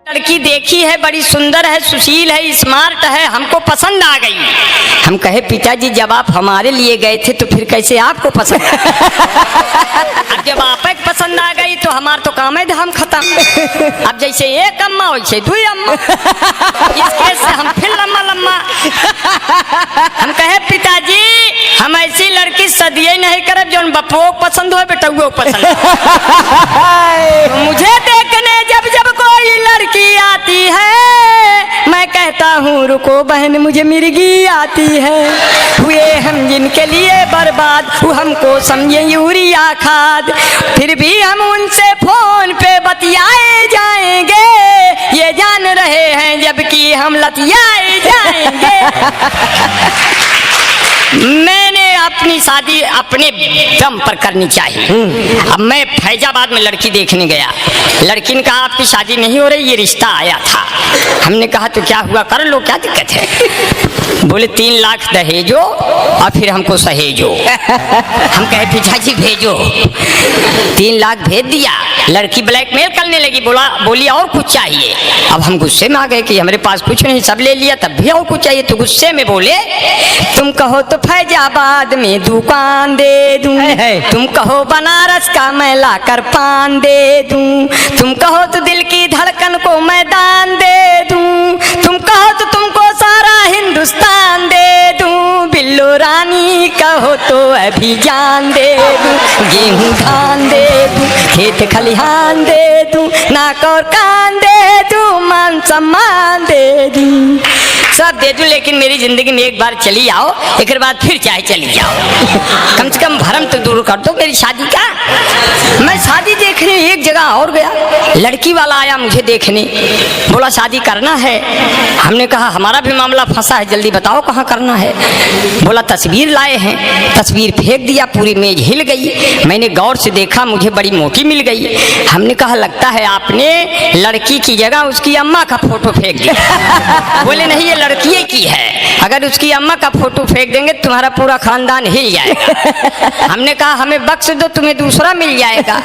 लड़की देखी है, बड़ी सुंदर है, सुशील है, स्मार्ट है, हमको पसंद आ गई। हम कहे पिताजी जब आप हमारे लिए गए थे तो फिर कैसे आपको पसंद अब जब आप पसंद आ गई तो हमार तो काम है धाम खत्म। अब जैसे एक अम्मा वैसे दो अम्मा, इस केस से हम फिर लम्मा लम्मा। हम कहे पिताजी हम ऐसी लड़की सदिये नहीं करब जो बपुओ पसंद हो बेटुओ पसंद तो मुझे देखने जब जब कोई लड़की आती है मैं कहता हूँ रुको बहन मुझे मिर्गी आती है। हुए हम जिनके लिए बर्बाद वो हमको समझे यूरिया खाद, फिर भी हम उनसे फोन पे बतियाए जाएंगे, ये जान रहे हैं जबकि हम लतियाए जाएंगे। मैंने अपनी शादी अपने दम पर करनी चाहिए। अब मैं फैजाबाद में लड़की देखने गया, लड़की ने कहा आपकी शादी नहीं हो रही, ये रिश्ता आया था। हमने कहा तो क्या हुआ, कर लो क्या दिक्कत है। बोले 3 लाख दहेजो और फिर हमको सहेजो। हम कहे पिताजी भेजो, 3 लाख भेज दिया। लड़की ब्लैकमेल करने लगी, बोली और कुछ चाहिए। अब हम गुस्से में आ गए कि हमारे पास कुछ नहीं, सब ले लिया, तब भी और कुछ चाहिए। तो गुस्से में बोले तुम कहो तो फैजाबाद में दुकान दे दूं, तुम कहो बनारस का मैं लाकर पान दे दूं, तुम कहो तो दिल की धड़कन को मैदान दे दूं, तुम कहो तो तुमको सारा हिंदुस्तान दे दूं, बिल्लो रानी कहो तो अभी जान दे दूं, गेहूं धान दे दूं, खेत खलिहान दे दूं, नाक और कान दे दूं, मान सम्मान दे दूं, सब दे दूं, लेकिन मेरी जिंदगी में एक बार चली आओ, एक बाद फिर चाहे चली जाओ। कम से कम भरम तो दूर कर दो मेरी शादी का। मैं शादी देखने एक जगह और गया, लड़की वाला आया मुझे देखने, बोला शादी करना है। हमने कहा हमारा भी मामला फंसा है, जल्दी बताओ कहाँ करना है। बोला तस्वीर लाए हैं, तस्वीर फेंक दिया, पूरी मेज हिल गई। मैंने गौर से देखा, मुझे बड़ी मोटी मिल गई। हमने कहा लगता है आपने लड़की की जगह उसकी अम्मा का फोटो फेंक दिया। बोले नहीं ये लड़की की है, अगर उसकी अम्मा का फोटो फेंक देंगे तुम्हारा पूरा खानदान हिल जाएगा। हमने कहा हमें बख्श दो, तुम्हें दूसरा मिल जाएगा।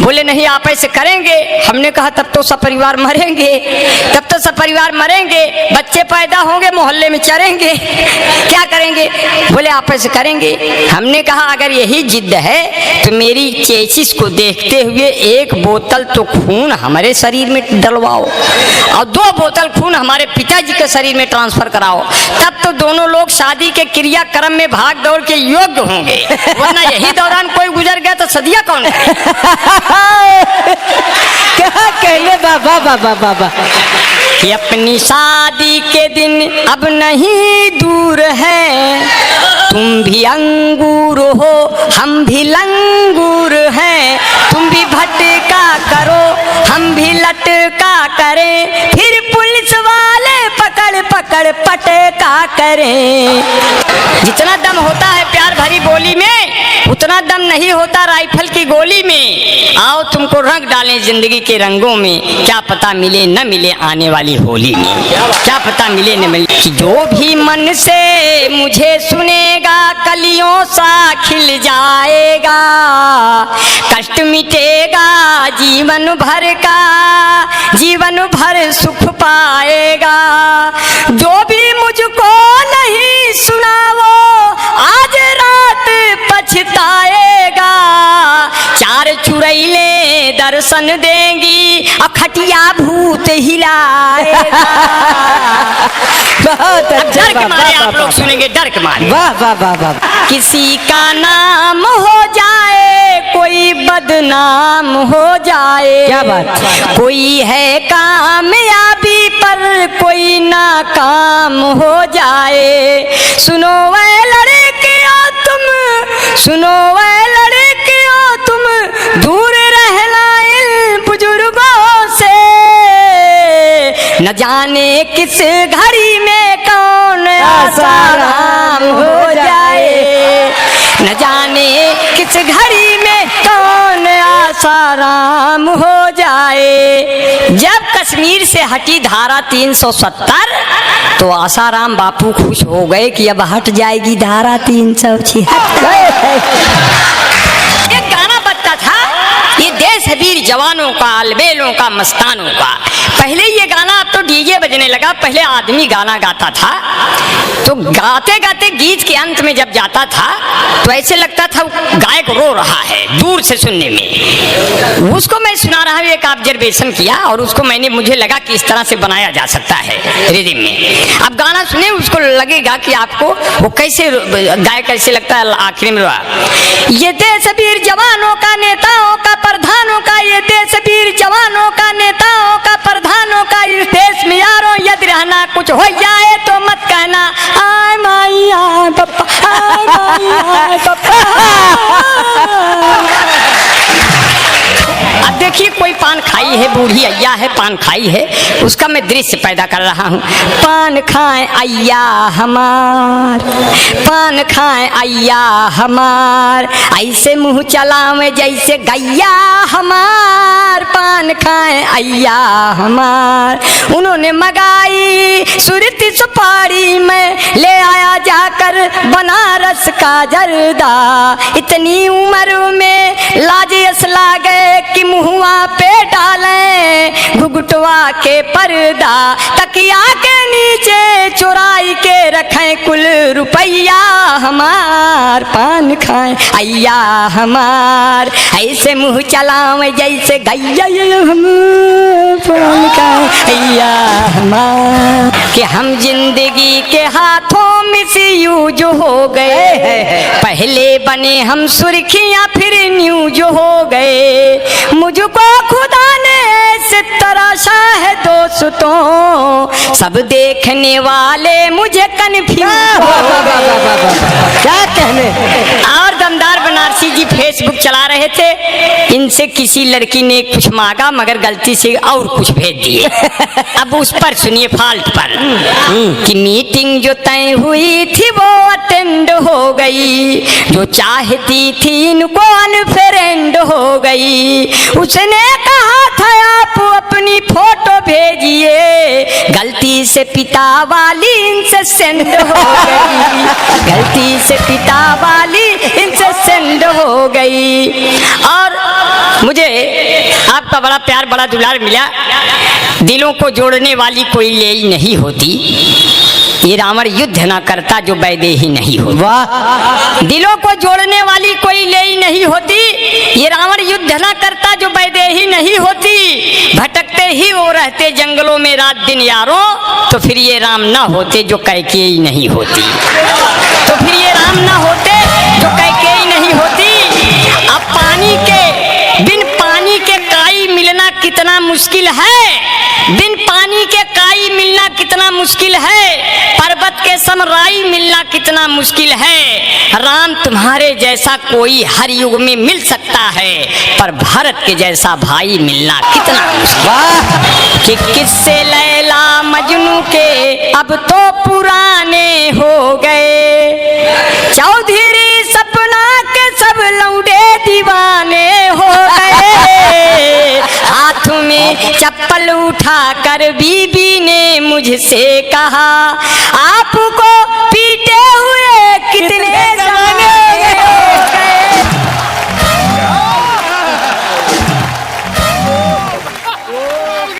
बोले नहीं आप ऐसे करेंगे। हमने कहा तब तो सब परिवार मरेंगे, तब तो सब परिवार मरेंगे, बच्चे पैदा होंगे मोहल्ले में चरेंगे, क्या करेंगे। बोले आप ऐसे करेंगे। हमने कहा अगर यही जिद है तो मेरी चेसिस को देखते हुए 1 बोतल तो खून हमारे शरीर में डलवाओ और 2 बोतल खून हमारे पिताजी के शरीर में ट्रांसफर कराओ, तब तो दोनों लोग शादी के क्रियाक्रम में भाग दौड़ के योग्य होंगे, वरना यही दौरान कोई गुजर गया तो सदिया कौन है। क्या कहने बाबा बाबा बाबा कि अपनी शादी के दिन अब नहीं दूर है, तुम भी अंगूर हो हम भी लंगूर हैं, तुम भी भटका करो हम भी लटका करें, फिर पुलिस वाले पकड़ पकड़ पटका करें। जितना दम होता है प्यार भरी बोली में उतना दम नहीं होता राइफल की गोली में। आओ तुमको रंग डालें जिंदगी के रंगों में, क्या पता मिले न मिले आने वाली होली में, क्या पता मिले न मिले। कि जो भी मन से मुझे सुनेगा कलियों सा खिल जाएगा, कष्ट मिटेगा जीवन भर का, जीवन भर सुख पाएगा। जो भी मुझको नहीं सुना वो आज रात पछताएगा, 4 चुड़ैले दर्शन देंगी अखटिया भूत हिलाएगा। बहुत अच्छा डर के मारे आप लोग सुनेंगे, डर के मारे। वाह वाह वाह वाह। किसी का नाम हो जाए कोई बदनाम हो जाए, क्या बात। कोई है कामयाबी पर कोई नाकाम हो जाए। सुनो वे लड़कियों तुम, सुनो वे लड़कियों तुम, दूर रहना इन बुजुर्गों से, न जाने किस घड़ी में कौन आसाराम हो जाए, न जाने किस घड़ी में कौन आसाराम हो जाए। जब कश्मीर से हटी धारा 370 तो आसाराम बापू खुश हो गए कि अब हट जाएगी धारा 376। एक गाना बजता था, ये देश है वीर जवानों का, अलबेलों का, मस्तानों का। पहले ये बजने लगा। पहले आदमी गाना गाता था तो गाते गाते गीत के अंत में जब जाता था तो ऐसे लगता था गायक रो रहा है दूर से सुनने में। उसको मैं सुना रहा हूँ, एक ऑब्जर्वेशन किया और उसको मुझे लगा कि इस तरह से बनाया जा सकता है रिदम में। अब गाना सुने, उसको लगेगा कि आपको वो कैसे गायक कैसे लगता है। आखिर में ये देश वीर जवानों का, नेताओं का, प्रधानों का, ये देश वीर जवानों का, नेताओं का, प्रधानों का, इस देश में यारों यदि रहना कुछ हो जाए तो मत कहना आय माई आय पप्पा, आय माई आय पप्पा। अब देखिए कोई पान खाई है, बूढ़ी अय्या है, पान खाई है, उसका मैं दृश्य पैदा कर रहा हूँ। पान खाए अय्या हमार, पान खाए अय्या हमार, ऐसे मुंह चलावे जैसे गैया हमार, पान खाए अय्या हमार। उन्होंने मगाई सुरती सुपारी में ले आया जाकर बनारस का जर्दा, इतनी उम्र में लाज असला गए कि मुहुआ पे डालें घुघुटवा के पर्दा, तकिया के नीचे चुराई के रखें कुल रुपया हमार, पान खाएं अय्या हमार, ऐसे मुंह चलावे जैसे गैया हमार, पान खाएं अय्या हमार। कि हम जिंदगी के हाथों मिसयूज हो गए, पहले बने हम सुर्खियां फिर न्यूज हो गए, मुझको खुदा ने ऐसे तराशा है दोस्तों, सब देखने वाले मुझे कन्फ्यूज हो गए। क्या कहने। और दमदार बनारसी जी फेसबुक चला रहे थे, इनसे किसी लड़की ने कुछ मांगा मगर गलती से और कुछ भेज दिए। अब उस पर सुनिए फाल्ट पर कि मीटिंग जो तय हुई थी वो अटेंड हो गई, जो चाहती थी इनको अनफ्रेंड हो गई, उसने कहा था आप अपनी फोटो भेजिए, गलती से पिता वाली इनसे सेंड हो गई, गलती से पिता वाली इनसे सेंड हो गई। और मुझे आपका बड़ा प्यार बड़ा दुलार मिला। दिलों को जोड़ने वाली कोई ले नहीं होती, ये रावण युद्ध ना करता जो वैदेही नहीं होती। वाह। दिलों को जोड़ने वाली कोई ले नहीं होती, ये रावण युद्ध ना करता जो वैदेही नहीं होती, भटकते ही वो रहते जंगलों में रात दिन यारों, तो फिर ये राम ना होते जो कैकेयी नहीं होती, तो फिर ये राम ना होते जो कैकेयी नहीं होती। अब पानी के बिन पानी के काई मिलना कितना मुश्किल है, बिन पानी के काई मिलना कितना मुश्किल है, पर्वत के समराई मिलना कितना मुश्किल है। राम तुम्हारे जैसा कोई हर युग में मिल सकता है, पर भारत के जैसा भाई मिलना कितना मुश्किल। कि किससे लैला मजनू के अब तो पुराने हो गए, चौधरी सपना के सब लौंडे दीवाने हो गए, हाथ में चप्पल उठाकर बीबी ने मुझसे कहा आपको